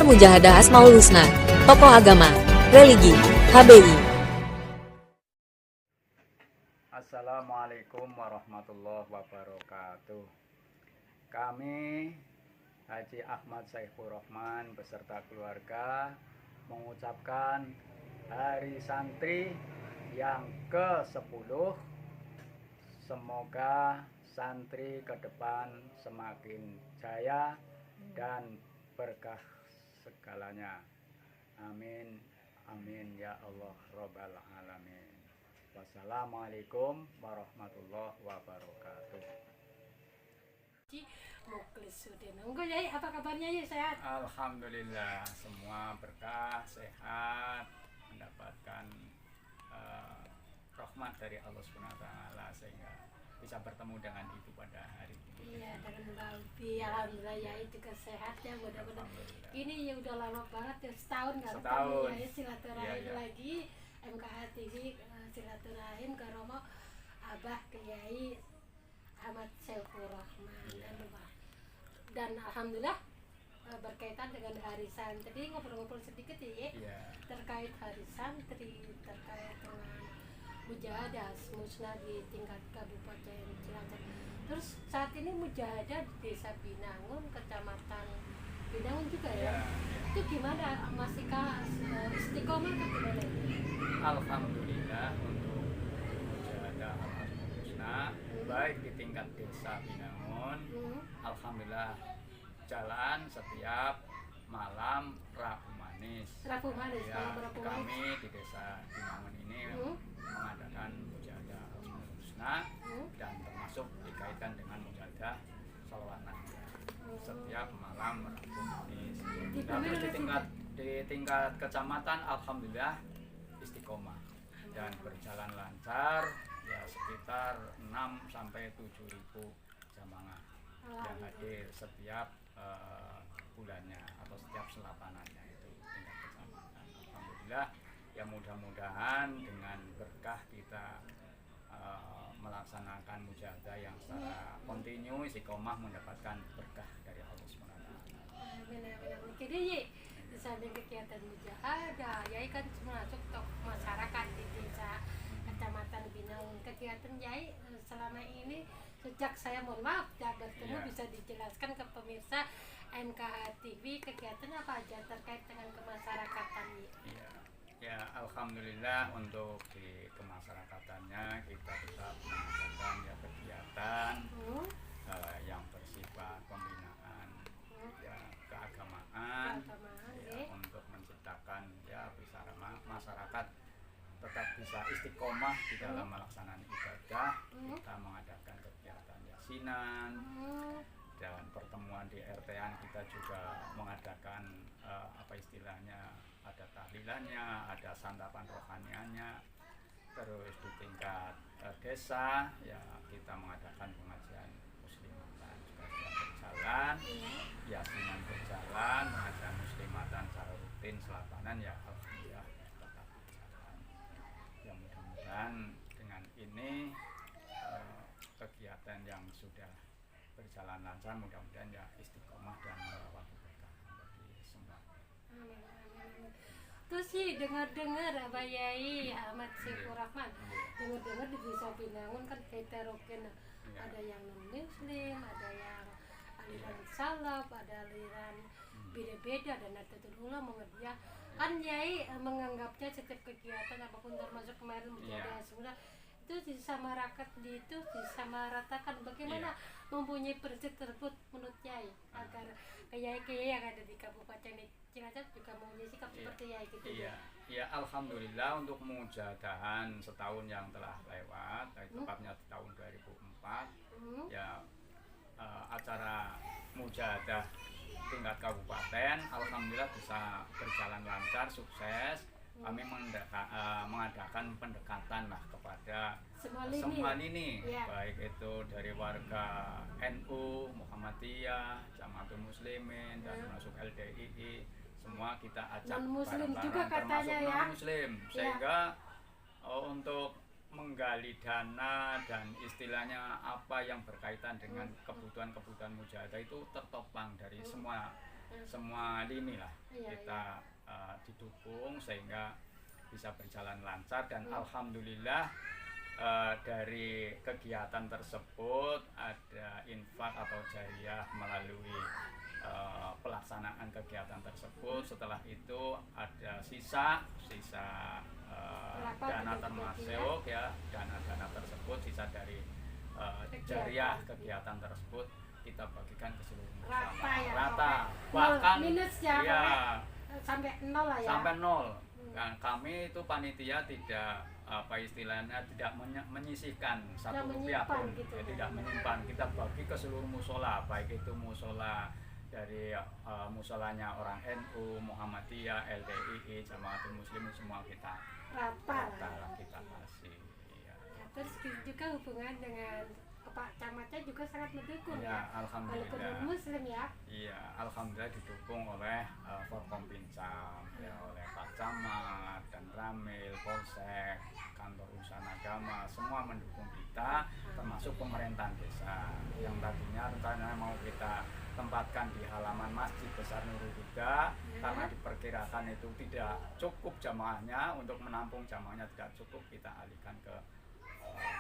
Kantor Mujahadah Asmaul Husna, Tokoh Agama, Religi, HBI. Assalamualaikum warahmatullahi wabarakatuh. Kami Haji Ahmad Saifur Rahman beserta keluarga mengucapkan Hari Santri yang ke-10. Semoga santri ke depan semakin jaya dan berkah segalanya. Amin, amin ya Allah Rabbal Alamin. Wassalamualaikum warahmatullahi wabarakatuh. Muklisuddin. Enggak Yai, apa kabarnya Yai? Sehat? Alhamdulillah, semua berkah, sehat, mendapatkan rahmat dari Allah SWT sehingga bisa bertemu dengan itu pada hari ini. Iya, dengan Balbi. Alhamdulillah Yai juga sehat ya, mudah-mudahan. Ini ya udah lama banget ya, setahun nggak ketemu Yai, silaturahim lagi. MKH TV silaturahim ke Romo Abah ke Yai Ahmad Saifur Rahman dan alhamdulillah berkaitan dengan Hari Santri, ngobrol-ngobrol sedikit ya terkait Hari Santri, terkait dengan Mujahadah Musnah di tingkat Kabupaten Cilacap. Terus saat ini Mujahadah di Desa Binangun, Kecamatan Binangun juga ya. Itu gimana? Masihkah istiqomah atau gimana? Alhamdulillah untuk Mujahadah Al-Asmaul Husna baik di tingkat Desa Binangun, alhamdulillah jalan setiap malam Rabu Manis. Rabu Manis, ya, Rabu kami Manis. di Desa Binangun ini mengadakan Mujahadah Al-Asmaul Husna dan termasuk dikaitkan dengan Mujahadah Sholawat Nabi setiap malam Rabu Manis. Tapi di tingkat kecamatan alhamdulillah istiqomah dan berjalan lancar, ya sekitar 6-7 ribu jamaah yang hadir setiap bulannya atau setiap selapanannya itu tingkat kecamatan. Alhamdulillah, ya mudah-mudahan dengan berkah kita melaksanakan mujahadah yang secara kontinu istiqomah mendapatkan berkah dari Allah SWT. Jadi di samping kegiatan mujahadah, Yai kan masuk tokoh masyarakat di desa Kecamatan Binangun. Kegiatan Yai selama ini sejak saya mohon maaf tidak bertemu bisa dijelaskan ke pemirsa MKH TV kegiatan apa aja terkait dengan kemasyarakatan. Ya alhamdulillah untuk di kemasyarakatannya kita tetap mengadakan ya kegiatan yang bersifat pembinaan ya keagamaan ya, untuk menciptakan ya bisa masyarakat tetap bisa istiqomah di dalam melaksanakan ibadah. Kita mengadakan kegiatan yasinan dan pertemuan di RT-an kita juga mengadakan apa istilahnya, ada tahlilannya, ada santapan rohaniannya. Terus di tingkat desa ya kita mengadakan pengajian muslimatan juga berjalan, yasinan berjalan, pengajian muslimatan secara rutin selapanan ya alhamdulillah tetap berjalan. Ya mudah-mudahan dengan ini kegiatan yang sudah berjalan lancar, mudah-mudahan ya istiqomah dan membawa keberkahan bagi semua. Terus sih dengar-dengar Abah Yai Ahmad Saifur Rahman, dengar-dengar di Desa Binangun kan heterogen, ada yang non muslim, ada yang aliran salaf, ada aliran beda-beda dan Nahdlatul Ulama mengerja. Kan Yai menganggapnya setiap kegiatan apapun termasuk kemarin Mujahadah semula itu disamaratakan. Bagaimana mempunyai prinsip tersebut menurut Yai agar Yai yang ada di Kabupaten Cilacap juga mempunyai sikap seperti Yai gitu. Ya alhamdulillah untuk mujahadahan setahun yang telah lewat, tepatnya di tahun 2004 ya acara mujahadah tingkat kabupaten alhamdulillah bisa berjalan lancar, sukses. Kami mengadakan pendekatan lah kepada semua lini baik itu dari warga NU, Muhammadiyah, Jamatul Muslimin dan termasuk LDII, semua kita ajak bareng-bareng termasuk non-muslim sehingga untuk menggali dana dan istilahnya apa yang berkaitan dengan kebutuhan-kebutuhan mujahadah itu tertopang dari semua semua lini lah Iya, kita didukung sehingga bisa berjalan lancar dan alhamdulillah dari kegiatan tersebut ada infak atau jariah melalui pelaksanaan kegiatan tersebut. Setelah itu ada sisa dana termasuk ya dana tersebut sisa dari jariah kegiatan tersebut kita bagikan ke seluruh masyarakat rata bahkan minus ya, ya sampai nol lah ya, sampai nol. Dan kami itu panitia tidak apa istilahnya tidak menyisihkan satu rupiah pun gitu, ya, tidak menyimpan, kita bagi ke seluruh musola, baik itu musola dari musolanya orang NU, Muhammadiyah, LDII, Jamaatul Muslimin, semua kita rata lah kita kasih ya. Ya, terus juga hubungan dengan Pak Camatnya juga sangat mendukung Ya, ya, alhamdulillah. walaupun non muslim ya. Iya, alhamdulillah didukung oleh Forkom Pincam, ya, oleh Pak Camat dan Ramil, Polsek, kantor urusan agama, semua mendukung kita, termasuk pemerintahan desa yang tadinya rencananya mau kita tempatkan di halaman Masjid Besar Nurul Huda karena diperkirakan itu tidak cukup jamaahnya, untuk menampung jamaahnya tidak cukup, kita alihkan ke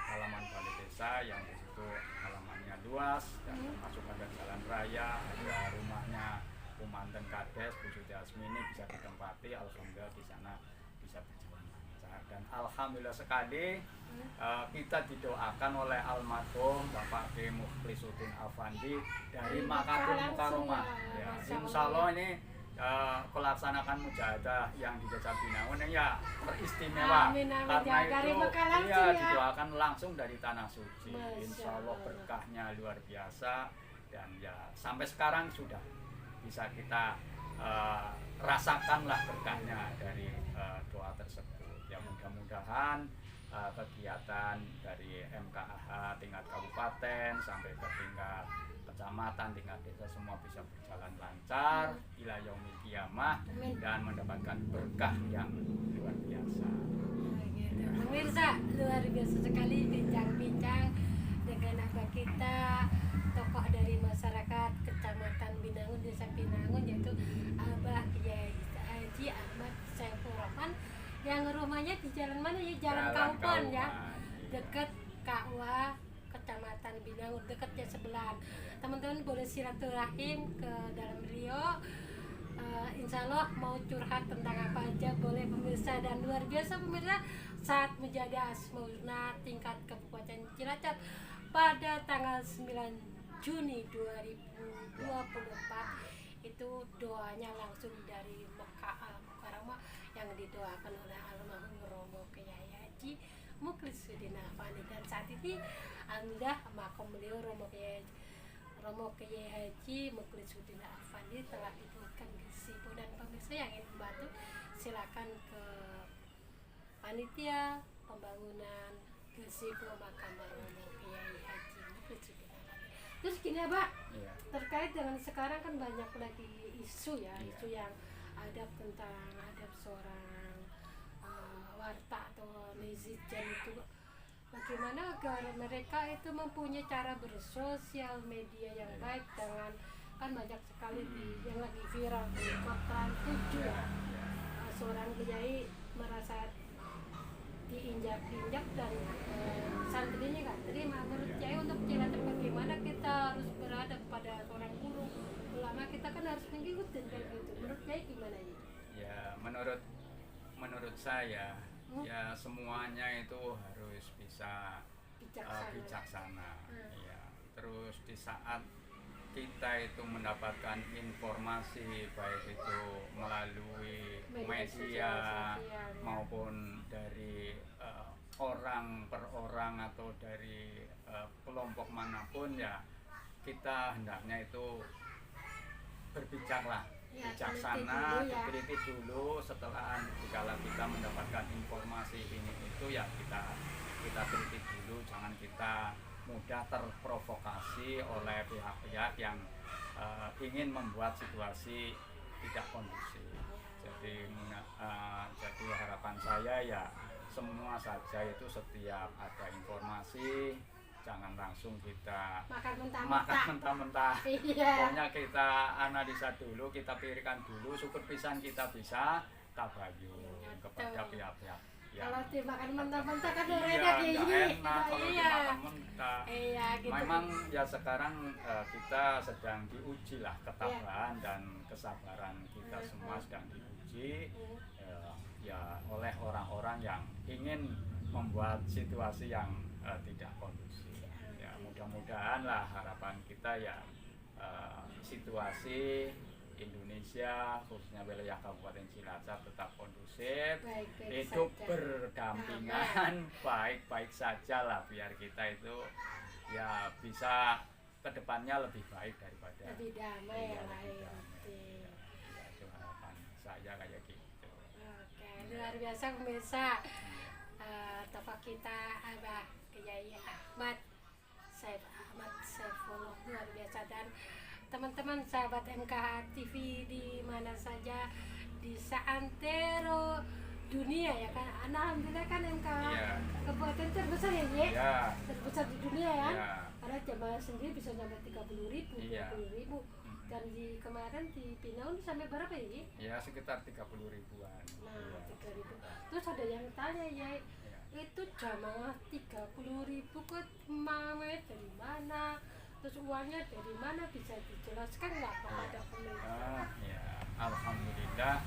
halaman balai desa yang di situ halamannya luas dan termasuk ada jalan raya, ada rumahnya Kumandan Kades Bu Siti Asmini bisa ditempati. Alhamdulillah di sana bisa berjalan lancar dan alhamdulillah sekali kita didoakan oleh almarhum Bapak Ki Mukhlisuddin Afandi dari Makarim Mukarramah ya, insya Allah ini melaksanakan mujahadah yang di Desa Binangun ya teristimewa. Amin, karena itu ya, didoakan langsung dari tanah suci. Insya Allah berkahnya luar biasa dan ya sampai sekarang sudah bisa kita rasakanlah berkahnya dari doa tersebut. Ya mudah-mudahan kegiatan dari MKAH tingkat kabupaten sampai ke tingkat kecamatan, tingkat desa semua bisa berjalan lancar ila yaumil qiyamah dan mendapatkan berkah yang luar biasa. Pemirsa, luar biasa sekali bincang-bincang dengan abah kita, tokoh dari masyarakat Kecamatan Binangun, Desa Binangun, yaitu Abah Kiai Haji Ahmad Saifur Rahman yang rumahnya di jalan mana ya? Jalan Kaupan ya, dekat KUA Kecamatan Binangun, dekatnya sebelah. Teman-teman boleh silaturahim ke dalam Rio. Insya Allah mau curhat tentang apa aja boleh pemirsa, dan luar biasa pemirsa saat menjadi Asmaul-Husna tingkat Kabupaten Cilacap pada tanggal 9 Juni 2024 itu doanya langsung dari Mekah Al-Mukarramah yang didoakan oleh almarhum Romo Kiai Haji Mukhlisuddin Afandi, dan saat ini alhamdulillah makom beliau Romo Kiai Haji Mukhlisuddin Afandi telah dibuatkan di Sipo, dan pemirsa yang ingin membantu silakan ke panitia pembangunan Gesipo makam Romo Kiai Haji Mukhlisuddin Afandi. Terus gini ya Pak, terkait dengan sekarang kan banyak lagi isu ya, isu yang ada tentang adab seorang warta atau netizen itu, bagaimana agar mereka itu mempunyai cara bersosial media yang baik dengan kan banyak sekali yang lagi viral di kota 7 ya, seorang kiai merasa diinjak-injak dan santrinya kan terima. Menurut Kiai untuk Cilacap bagaimana kita harus beradab pada seorang guru ulama, kita kan harus mengikuti kayak gitu. Menurut Kiai gimana ini? Ya menurut saya ya semuanya itu harus bisa bijaksana. Ya, terus di saat kita itu mendapatkan informasi baik itu melalui media maupun dari orang per orang atau dari kelompok manapun, ya kita hendaknya itu berbijaklah, bijaksana, diteliti dulu. Setelah jika kita mendapatkan informasi ini itu ya kita teliti dulu, jangan kita mudah terprovokasi oleh pihak-pihak yang ingin membuat situasi tidak kondusif. Jadi harapan saya ya semua saja itu setiap ada informasi jangan langsung kita makan makan mentah-mentah. mentah-mentah. Iya. Pokoknya kita analisa dulu, kita pikirkan dulu, syukur pisan kita bisa tabayun kepada pihak-pihak yang Kalau dimakan mentah-mentah kan udah iya, enak nggak ini. enak kalau Iya. dimakan mentah. Iya, gitu. Memang ya sekarang kita sedang diuji lah ketabahan dan kesabaran kita semua sedang diuji ya oleh orang-orang yang ingin membuat situasi yang tidak kondusif. Ya mudah-mudahan lah harapan kita ya situasi Indonesia khususnya wilayah Kabupaten Cilacap tetap kondusif, Baik-baik hidup saja. berdampingan, baik-baik saja lah biar kita itu ya bisa kedepannya lebih baik daripada Lebih damai iya, yang lebih lain. damai. Ya, itu harapan saya kayak gitu. Oke, luar biasa pemirsa. Topik kita Abah Kiai Ahmad Saifullah luar biasa, dan teman-teman sahabat MKH TV di mana saja di seantero dunia ya kan. Alhamdulillah kan MKH Iya. kabupaten terbesar ya Ye? Ya, Terbesar di dunia ya. ya, Karena jamaah sendiri bisa sampai 30.000, Iya. 20.000. Dan di kemarin di Pinau sampai berapa ya Ye? ya sekitar 30 ribuan. Nah, Iya. 3.000. Terus ada yang tanya ya, itu jamaah 30.000 ke Mamet dari mana? Terus uangnya dari mana, bisa dijelaskan nggak kepada pemirsa? Ya, alhamdulillah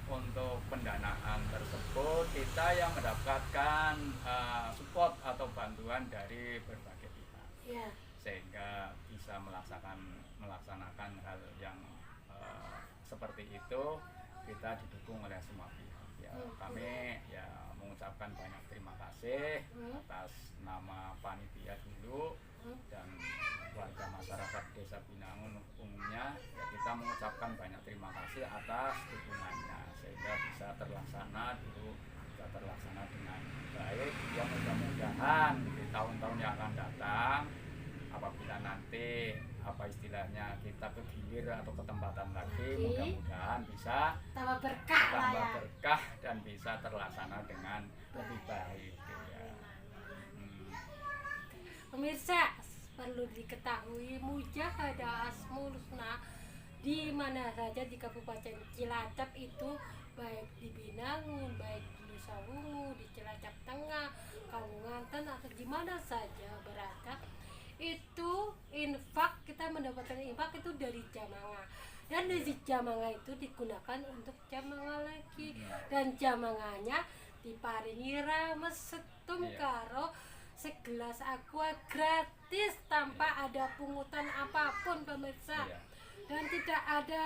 untuk pendanaan tersebut kita yang mendapatkan support atau bantuan dari berbagai pihak Ya, sehingga bisa melaksanakan hal yang seperti itu. Kita didukung oleh semua pihak. Ya, kami ya mengucapkan banyak terima kasih atas nama panitia dulu dan warga masyarakat Desa Binangun umumnya. Ya, kita mengucapkan banyak terima kasih atas dukungannya sehingga bisa terlaksana dengan baik. Ya mudah-mudahan di tahun-tahun yang akan datang apabila nanti apa istilahnya kita ke gilir atau ketempatan lagi, mudah-mudahan bisa tambah berkah lah tambah ya. berkah dan bisa terlaksana dengan lebih baik ya. Pemirsa, perlu diketahui Mujahadah Asmaul Husna di mana saja di Kabupaten Cilacap itu, baik di Binangun, baik di Nusa Wungu, di Cilacap Tengah, Kaunganten atau di mana saja berada, itu infak, kita mendapatkan infak itu dari jamaah, dan dari jamaah itu digunakan untuk jamaah lagi, dan jamaahnya diparingi rames setum karo segelas aqua gratis tanpa ada pungutan apapun pemirsa. Dan tidak ada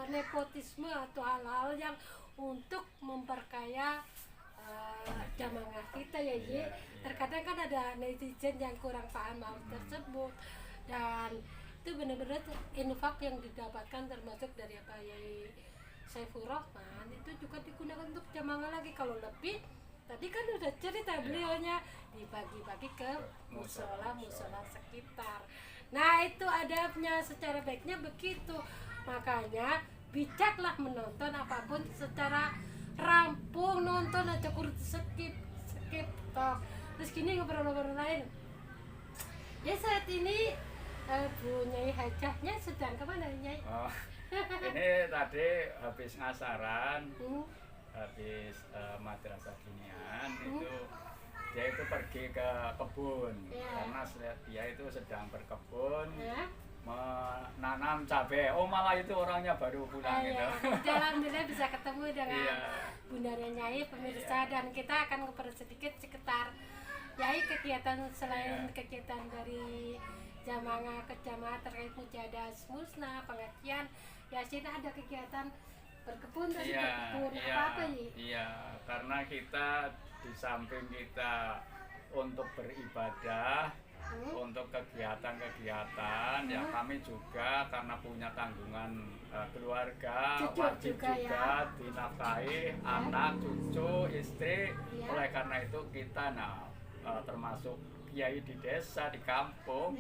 nepotisme atau hal-hal yang untuk memperkaya jamaah kita ya Ye. Terkadang kan ada netizen yang kurang paham hal tersebut, dan itu benar-benar infak yang didapatkan termasuk dari Pak Yai Saiful Rahman itu juga digunakan untuk jamaah lagi. Kalau lebih tadi kan udah cerita beliaunya dibagi-bagi ke musola sekitar. Nah itu adabnya, secara baiknya begitu. Makanya bijaklah menonton apapun secara rampung, nonton aja kurang skip toh. Terus gini ngobrol-ngobrol lain. Ya saat ini Bu Nyai Hajahnya sedang kemana Nyai? Oh, ini tadi habis ngasaran, habis madrasah dinian itu dia itu pergi ke kebun karena dia itu sedang berkebun menanam cabai. Oh malah itu orangnya baru pulang gitu. Alhamdulillah bisa ketemu dengan Bundanya Nyai pemirsa, dan kita akan ngobrol sedikit sekitar Nyai kegiatan selain kegiatan dari jamaah ke jamaah terkait Mujahadah Asmaul Husna, pengajian Yasin, ada kegiatan berkebun tadi berkebun apa nih? Iya, karena kita di samping kita untuk beribadah, untuk kegiatan-kegiatan, ya kami juga karena punya tanggungan keluarga, wajib juga dinafkahi anak, cucu, istri. Oleh karena itu kita termasuk kiai di desa, di kampung,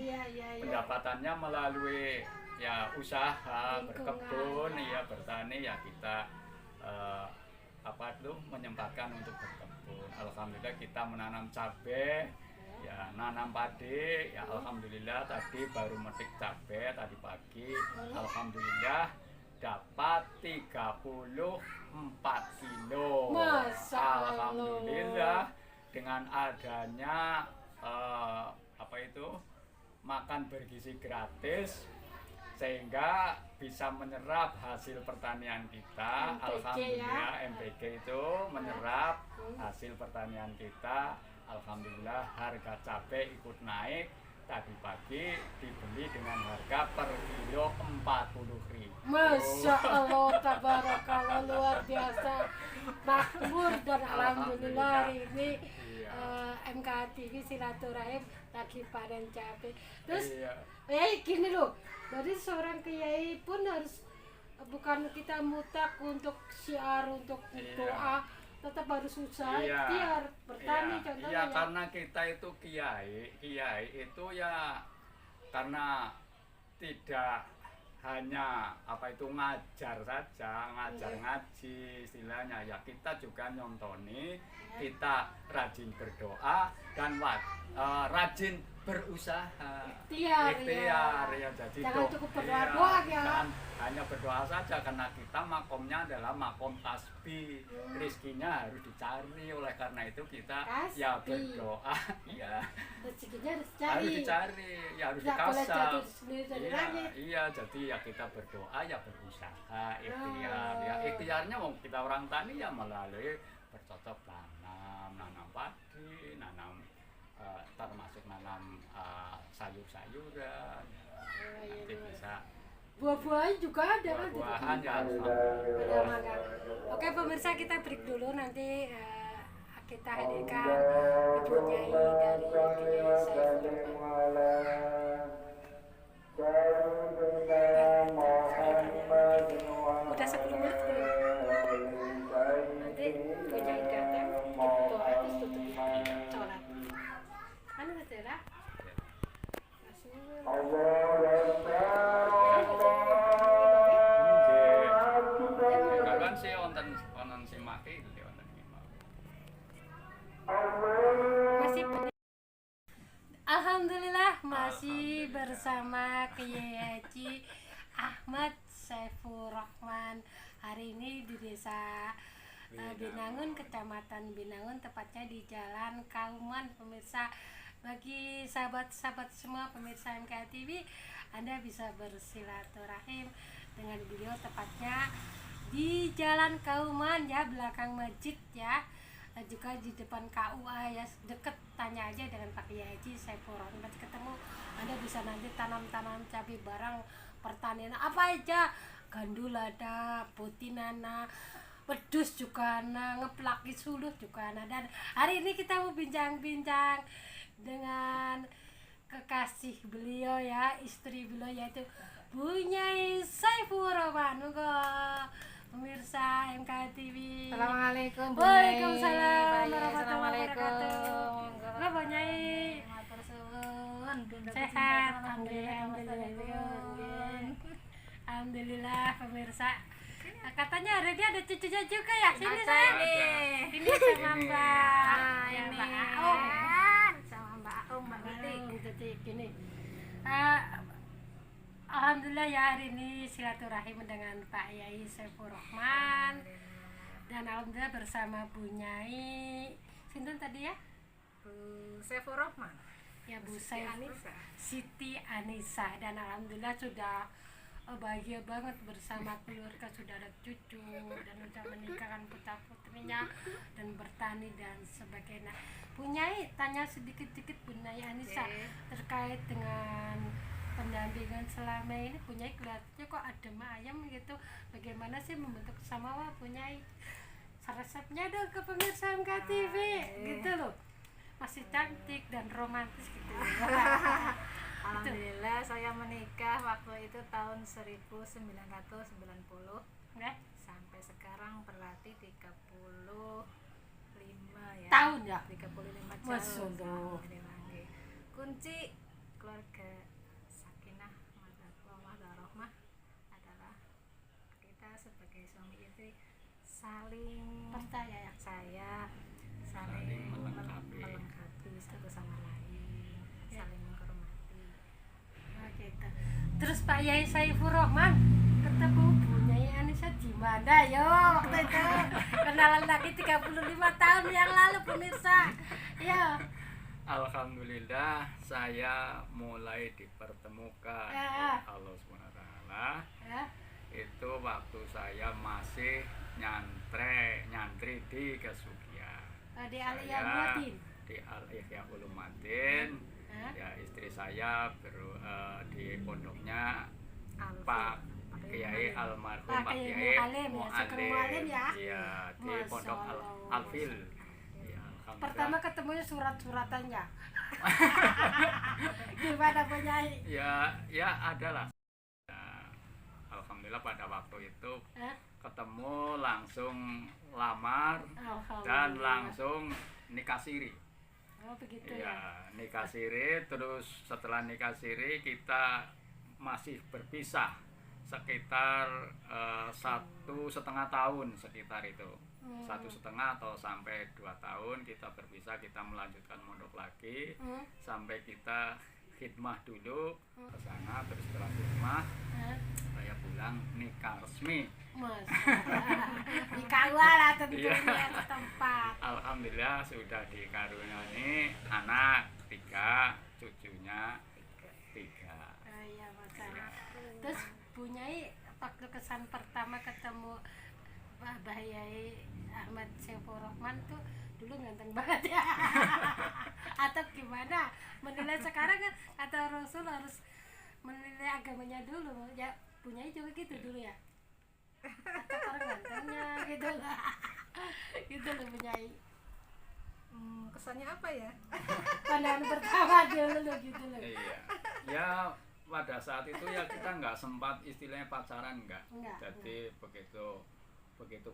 pendapatannya melalui ya usaha berkebun, bertani, ya kita menyempatkan untuk berkebun. Alhamdulillah kita menanam cabai, ya nanam padi ya alhamdulillah tadi baru metik cabai tadi pagi. Alhamdulillah dapat 34 kilo. Masya Allah. Alhamdulillah dengan adanya apa itu makan bergizi gratis sehingga bisa menyerap hasil pertanian kita. MPK Alhamdulillah ya. MPK itu menyerap hasil pertanian kita. Alhamdulillah harga cabai ikut naik. Tadi pagi dibeli dengan harga per kilo 40.000. Masya Allah, tabarakallah, luar biasa, makmur dan alhamdulillah hari ini MKH TV silaturahim lagi panen cabai. Terus gini loh, jadi seorang kiai pun harus bukan kita mutak untuk syiar, untuk doa, tetap harus usaha ikhtiar bertani contohnya. Iya, karena kita itu kiai itu ya karena tidak hanya apa itu ngajar saja, ngaji istilahnya ya, kita juga nyontoni, kita rajin berdoa dan rajin berusaha, ikhtiar ya. Jadi jangan cukup berdoa ya, jangan hanya berdoa saja karena kita makomnya adalah makom tasbih, rizkinya harus dicari, oleh karena itu kita ya berdoa, iya rezekinya harus dicari, ya harus dikasih. Iya, jadi ya kita berdoa ya berusaha, ikhtiar ya, ikhtiarnya mau kita orang tani ya melalui bercocok nanam padi, termasuk nanam sayur-sayuran, nanti bisa buah-buahan juga ada kan? Buah-buahan ya harus ada. Oke pemirsa, kita break dulu, nanti kita hadirkan Ibu Nyai dari Kiai Saiful Rahman. Udah 10 menit nanti Ibu Nyai datang, doa itu tutup sholat. Mana saudara? Alhamdulillah masih bersama Kiai Haji Ahmad Saiful Rahman. Hari ini di desa Binangun, kecamatan Binangun, tepatnya di Jalan Kauman. Pemirsa, bagi sahabat-sahabat semua pemirsa MKH TV, Anda bisa bersilaturahim dengan beliau tepatnya di Jalan Kauman ya, belakang masjid ya, juga di depan KUA ya, deket, tanya aja dengan Pak Kiai Haji Saiful Rahman. Ketemu, Anda bisa nanti tanam cabai barang pertanian apa aja, gandul ada, putinana, pedus juga ada, ngeplaki suluh juga ada. Dan hari ini kita mau bincang-bincang dengan kekasih beliau ya, istri beliau, yaitu Bu Nyai Saiful Rahman. Pemirsa MKH TV. Assalamualaikum. Waalaikumsalam warahmatullahi wabarakatuh. Halo Bu Nyai. Sehat. Alhamdulillah pemirsa. Katanya hari ini ada cucunya juga ya. Sini saya. Ini sama Mbak. Ini Mbak Aum. Sama Mbak Aum, Mbak Titik. Gini. Alhamdulillah ya, hari ini silaturahim dengan Pak Yai Saiful Rahman, dan alhamdulillah bersama Bu Nyai Sinten tadi ya? Bu Saiful Rahman. Ya, Bu Siti Anissa. Dan alhamdulillah sudah bahagia banget bersama keluarga, sudah ada cucu dan sudah menikahkan putra putrinya dan bertani dan sebagainya. Bu Nyai, tanya sedikit-sedikit Bu Nyai Anissa terkait dengan pendampingan selama ini. Bu Nyai kelihatannya kok adem ayam gitu, bagaimana sih membentuk samawa Bu Nyai? Resepnya dong ke pemirsa MKH TV gitu loh, masih cantik dan romantis gitu. Alhamdulillah saya menikah waktu itu tahun 1990 sampai sekarang berarti 35 ya. Tahun ya? 35 tahun. Kunci keluarga sakinah mawaddah rahmah adalah kita sebagai suami istri saling percaya ya, saling melengkapi satu sama lain. Pak Yai Saiful Rahman ketemu Bu Nyai Anissa di mana yo waktu itu kenalan lagi 35 tahun yang lalu pemirsa ya. Alhamdulillah saya mulai dipertemukan Ya. oleh Allah SWT Ya. itu waktu saya masih nyantri di Kesugihan. Di Saya Al-Yamuddin. di Al-Ihya Ulumuddin. Ya, istri saya di pondoknya Pak Kiai almarhum Pak Kiai Mu'alim ya, Sugeng Mu'alim ya. Iya, di Masya pondok Allah. Alfil. Ya, alhamdulillah. Pertama ketemunya surat-suratannya. Gimana Bu Nyai? Ya ada lah. Nah, alhamdulillah pada waktu itu ketemu langsung lamar dan langsung nikah siri. Oh begitu ya. Ya, nikah siri, terus setelah nikah siri kita masih berpisah sekitar 1,5 tahun sekitar itu. 1,5 atau sampai 2 tahun kita berpisah, kita melanjutkan mondok lagi sampai kita khidmah dulu ke sana, terus setelah khidmah saya pulang nikah resmi. Nikah lah tentunya setempat. Alhamdulillah sudah dikaruniai anak 3, cucunya 3. Iya masalah. Terus Bu Nyai waktu kesan pertama ketemu Mbah Yai Ahmad Saiful Rahman tuh dulu ganteng banget ya. Atau gimana? Menilai sekarang kan kata Rasul harus menilai agamanya dulu. Ya Bu Nyai juga gitu dulu ya. Atau orang gantengnya gitu lah. Gitu loh Bu Nyai. Kesannya apa ya? Pandangan pertama dulu gitu loh. Iya. Ya pada saat itu ya kita nggak sempat istilahnya pacaran enggak. Jadi begitu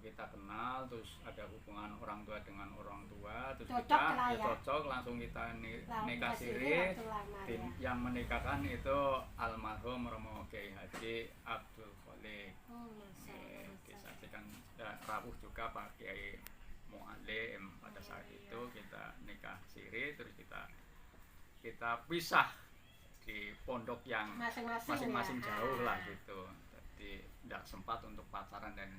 kita kenal, terus ada hubungan orang tua dengan orang tua, terus Cocok kita lah ya. cocok langsung kita nikah siri. waktu lama ya. Yang menikahkan itu almarhum Romo Kiai Haji Abdul Kholik. Disaksikan rawuh juga Pak Kiai Mu'alim. Pada saat itu kita nikah siri, terus kita pisah di pondok yang masing-masing ya. jauh lah gitu. Jadi tidak sempat untuk pacaran dan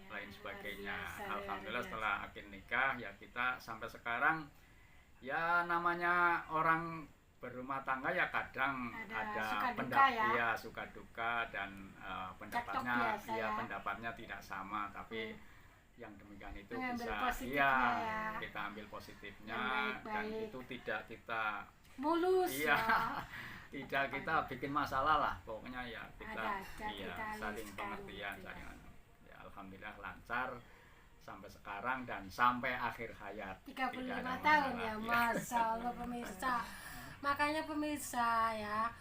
lain sebagainya. Alhamdulillah setelah akhir nikah ya kita sampai sekarang ya namanya orang berumah tangga ya kadang ada pendapat suka duka dan pendapatnya pendapatnya tidak sama, tapi yang demikian itu kita ambil positifnya dan itu tidak kita mulus tidak kita bikin masalah lah, pokoknya ya kita saling kan, pengertian ya alhamdulillah lancar sampai sekarang dan sampai akhir hayat 35 tahun ya. Masya Allah pemirsa. Makanya pemirsa ya,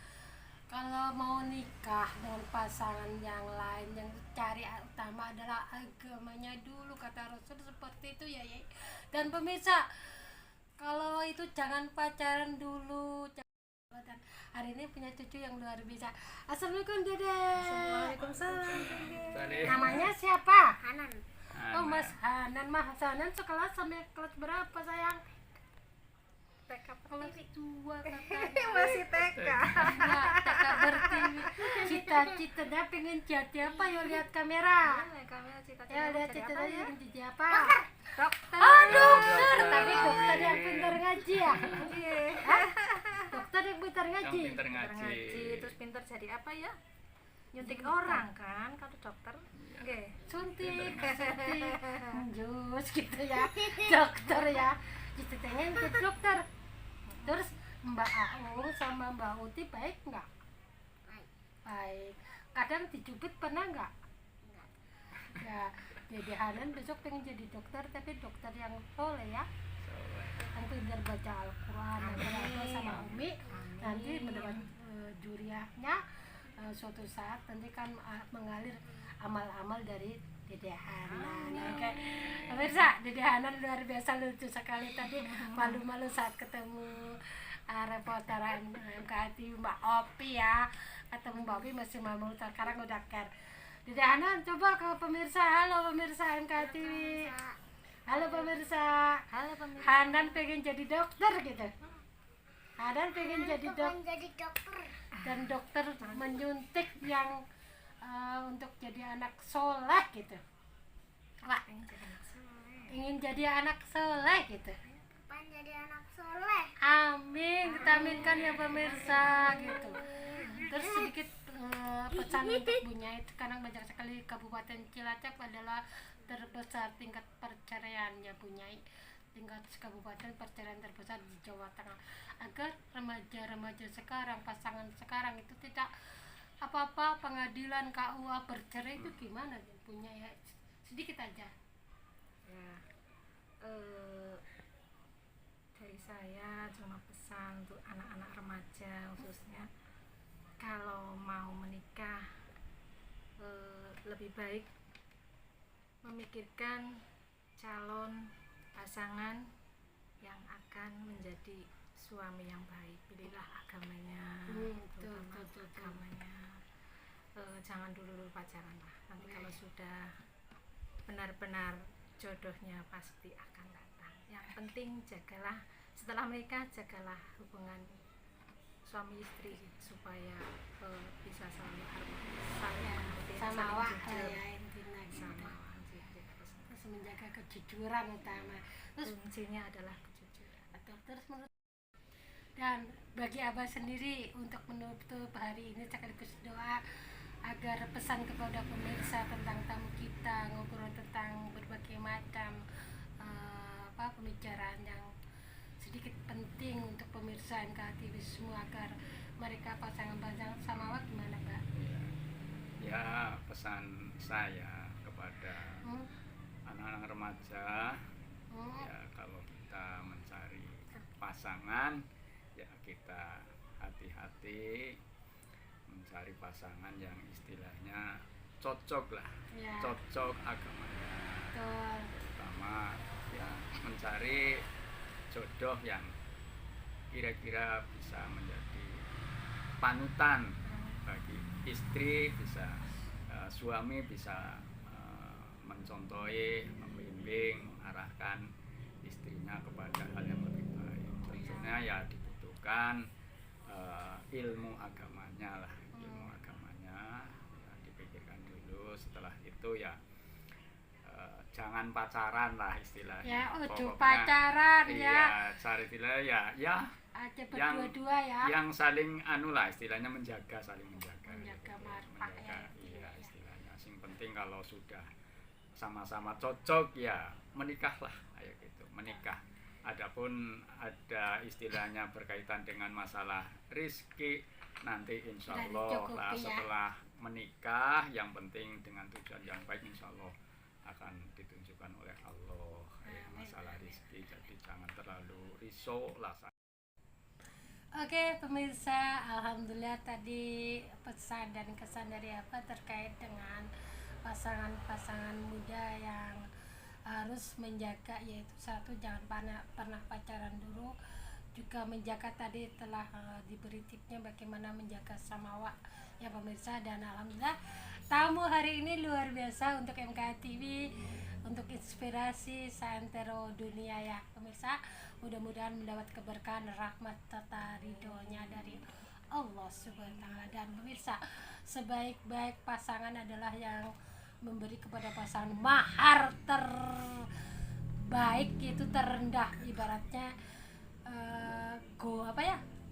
kalau mau nikah dengan pasangan yang lain yang cari utama adalah agamanya dulu, kata Rasul seperti itu ya. Dan pemirsa, kalau itu jangan pacaran dulu. Dan hari ini punya cucu yang luar biasa. Assalamualaikum Dede. Waalaikumsalam. Namanya siapa? Hanan. Oh Mas Hanan. Mas Hanan sekelas sampai kelas berapa sayang? TK Kelas 2 katanya. masih TK. Nah, TK berarti cita-citanya pengen jadi apa? Yuk lihat kamera. Kamera cita-cita. Ya lihat cita-citanya pengen jadi apa? Dokter. Oh dokter. Tapi dokter yang pintar ngaji ya? Hah? Dokter yang pintar ngaji? Yang pintar ngaji. Terus pintar jadi apa ya? Nyuntik orang kan kalau dokter. Nggih. Suntik, jus gitu ya. Dokter ya. Cita-citanya jadi dokter. Terus Mbak Aung sama Mbak Uti baik nggak? Baik. Kadang dicubit pernah nggak? Ya, Dede Hanan besok pengen jadi dokter, tapi dokter yang soleh ya. Yang pintar baca Al-Quran sama Umi. Nanti mendapat juriahnya suatu saat nanti kan mengalir amal-amal dari Dede Hanan. Oke. Pemirsa, Dede Hanan luar biasa lucu sekali tadi, malu-malu saat ketemu reporter MKTV Mbak Opi ya. Ketemu Mbak Opi masih malu, sekarang udah care. Dede Hanan coba ke pemirsa. Halo pemirsa MKTV. Halo pemirsa. Halo pemirsa. Hanan pengen jadi dokter gitu. Adan pengen jadi dokter. dan dokter menyuntik yang untuk jadi anak soleh gitu. Wah, ingin jadi anak soleh gitu. Pengen jadi anak soleh. Amin, kita aminkan ya pemirsa gitu. Terus sedikit pesan untuk Bu Nyai, sekarang banyak sekali Kabupaten Cilacap adalah terbesar tingkat perceraiannya Bu Nyai, tingkat kabupaten perceraian terbesar di Jawa Tengah. Agar remaja-remaja sekarang, pasangan sekarang itu tidak apa-apa pengadilan KUA bercerai itu gimana Bu Nyai? Sedikit aja. Ya, dari saya cuma pesan untuk anak-anak remaja khususnya, kalau mau menikah lebih baik memikirkan calon pasangan yang akan menjadi suami yang baik. Pilihlah agamanya, terutama agamanya. Jangan dulu pacaran lah, nanti kalau sudah benar-benar jodohnya pasti akan datang. Yang penting jagalah, setelah menikah jagalah hubungan suami istri supaya bisa selalu harmonis, Sama saling awak jujur. ya intinya gitu. Sama jujur. Terus menjaga kejujuran utama. Terus Kuncinya adalah kejujuran. terus menurut dan bagi Abah sendiri untuk menutup hari ini sekaligus doa agar pesan kepada pemirsa tentang tamu kita, ngobrol tentang berbagai macam pembicaraan yang sedikit penting untuk pemirsa NKTV semua agar mereka pasangan-pasangan sama gimana Mbak? Ya, pesan saya kepada anak-anak remaja, ya kalau kita mencari pasangan ya kita hati-hati mencari pasangan yang istilahnya cocok lah, Ya. cocok agamanya, Betul. terutama ya mencari jodoh yang kira-kira bisa menjadi panutan bagi istri, bisa suami bisa mencontohi, membimbing, mengarahkan istrinya kepada hal yang lebih baik. Tentunya ya dibutuhkan ilmu agamanya lah, ilmu agamanya ya, dipikirkan dulu. Setelah itu ya jangan pacaran lah istilahnya. Ya, udah Pokoknya, pacaran ya. Iya, cari istilah ya Aja yang- berdua-dua ya. yang saling anu lah istilahnya menjaga, saling menjaga. Menjaga gitu. marpak ya, Iya istilahnya. Yang penting kalau sudah sama-sama cocok ya menikahlah, kayak gitu, menikah. Adapun ada istilahnya berkaitan dengan masalah rizki nanti insya Sudah Allah dicukupi lah ya. setelah menikah, yang penting dengan tujuan yang baik insya Allah akan ditunjukkan oleh Allah kayak Amin. masalah rizki. Jadi jangan terlalu risau lah. Oke pemirsa, alhamdulillah tadi pesan dan kesan dari apa terkait dengan pasangan-pasangan muda yang harus menjaga, yaitu satu jangan pernah pacaran dulu, juga menjaga tadi telah diberi tipnya bagaimana menjaga samawa ya pemirsa. Dan alhamdulillah tamu hari ini luar biasa untuk MKTV, untuk inspirasi santero dunia ya pemirsa. Mudah-mudahan mendapat keberkahan, rahmat serta ridhonya dari Allah Subhanahu wa Ta'ala. Dan pemirsa, sebaik-baik pasangan adalah yang memberi kepada pasangan mahar terbaik, yaitu terendah, ibaratnya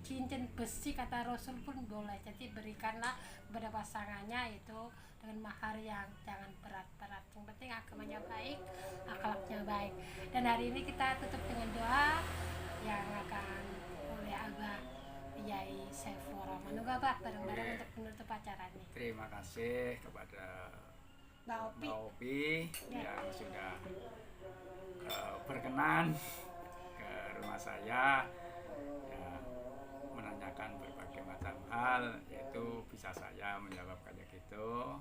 cincin besi kata Rasul pun boleh. Jadi berikanlah kepada pasangannya itu dengan mahar yang jangan berat-berat, yang penting agamanya baik, akhlaknya baik. Dan hari ini kita tutup dengan doa yang akan oleh Abah Yai Saiful Rahman. Moga Abah bareng-bareng untuk menutup acara ini. Terima kasih kepada Mbak Opi. Mbak Opi Ya. yang sudah berkenan ke rumah saya ya, menanyakan berbagai macam hal, yaitu bisa saya menjawab kayak gitu,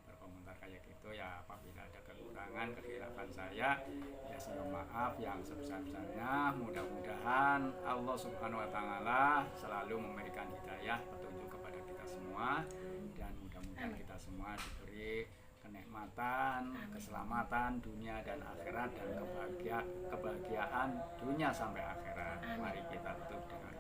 berkomentar kayak gitu ya. Apabila ada kekurangan, kekhilafan saya ya saya maaf yang sebesar-besarnya. Mudah-mudahan Allah Subhanahu wa Ta'ala selalu memberikan hidayah, petunjuk kepada kita semua, dan mudah-mudahan kita semua diberi kenikmatan, keselamatan dunia dan akhirat, dan kebahagiaan dunia sampai akhirat. Mari kita tutup dengan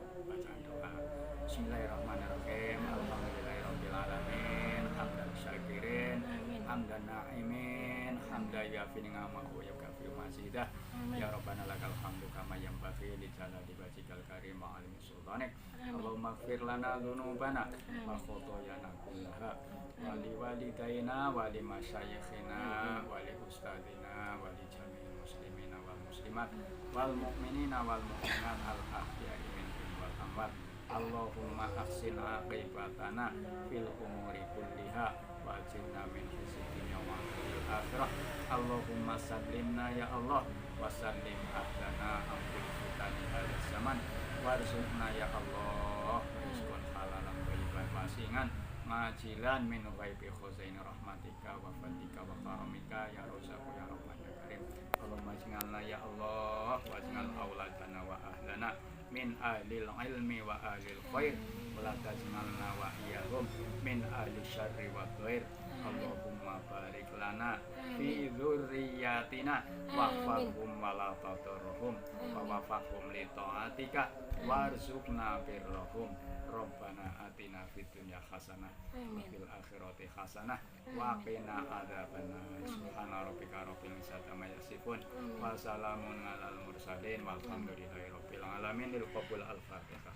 hamda yafi ni'amahu wa yukafi mazidah. Ya Rabbana lakal hamdu kama yanbaghi li jalali wajhikal karim wa 'azimi sultanik. Allahumma ighfir lana dzunubana wa khotoyana kullaha wa li walidayna wa li masyayikhina wa li ustadzina wa li jami'il muslimina wal muslimat wal mu'minina wal mu'minat al ahya'i minhum wal amwat. Allahumma ahsin aqibatana fil umuri kulliha wa ajirna min khizyid dunya wa fil akhirah. Allahumma sallimna ya Allah wa sallim ahlana ambil fitani hadis zaman warzuqna ya Allah rizqan halalan thayyiban wasingan majilan min ghaibi khuzaini rahmatika wa fadlika wa karamika ya razzaqu ya rahman ya karim. Allahumma ij'alna ya Allah wa ij'al auladana wa ahlana min ahlil ilmi wa ahlil khair wa la taj'alna wa iyyahum min ahli syarri wa dhair. Allahumma barik lana fi dzurriyyatina wahfazhum wa la tadurruhum wa wafaqhum li taatika warzuqna birrahum. Rabbana atina fid dunya hasanah wa fil akhirati hasanah wa qina adzabannar. Subhana rabbika rabbil izzati amma yasifun wa salamun alal mursalin walhamdulillahi rabbil alamin. Lil qabul al-fatihah.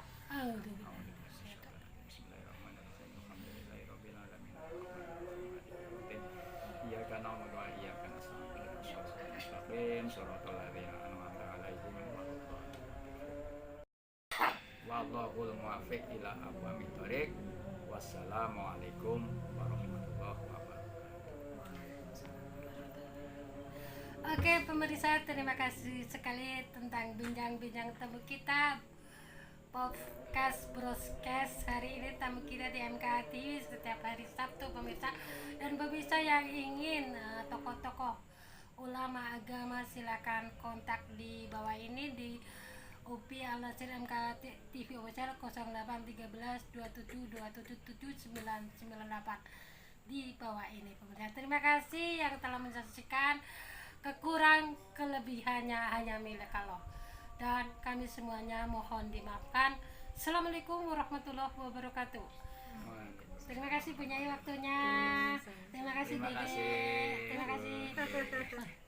Bismillahirrahmanirrahim. Alhamdulillahi rabbil alamin. Iyyaka na'budu wa iyyaka nasta'in. Shiratal mustaqim shiratal ladzina an'amta 'alaihim wallahul muwaffiq ila aqwamit thoriq. Wassalamualaikum warahmatullahi wabarakatuh. Oke pemirsa, terima kasih sekali tentang bincang-bincang tamu kita podcast broadcast hari ini. Tamu kita di MKH TV setiap hari Sabtu pemirsa. Dan pemirsa yang ingin tokoh-tokoh ulama agama silakan kontak di bawah ini di UPI Al Nasir MKH TV official 0813 27 27 998 di bawah ini pemirsa. Terima kasih yang telah menyaksikan. Kekurang kelebihannya hanya milik Allah, dan kami semuanya mohon dimaafkan. Assalamualaikum warahmatullahi wabarakatuh. Terima kasih punya waktunya. Terima kasih Dede. Terima kasih.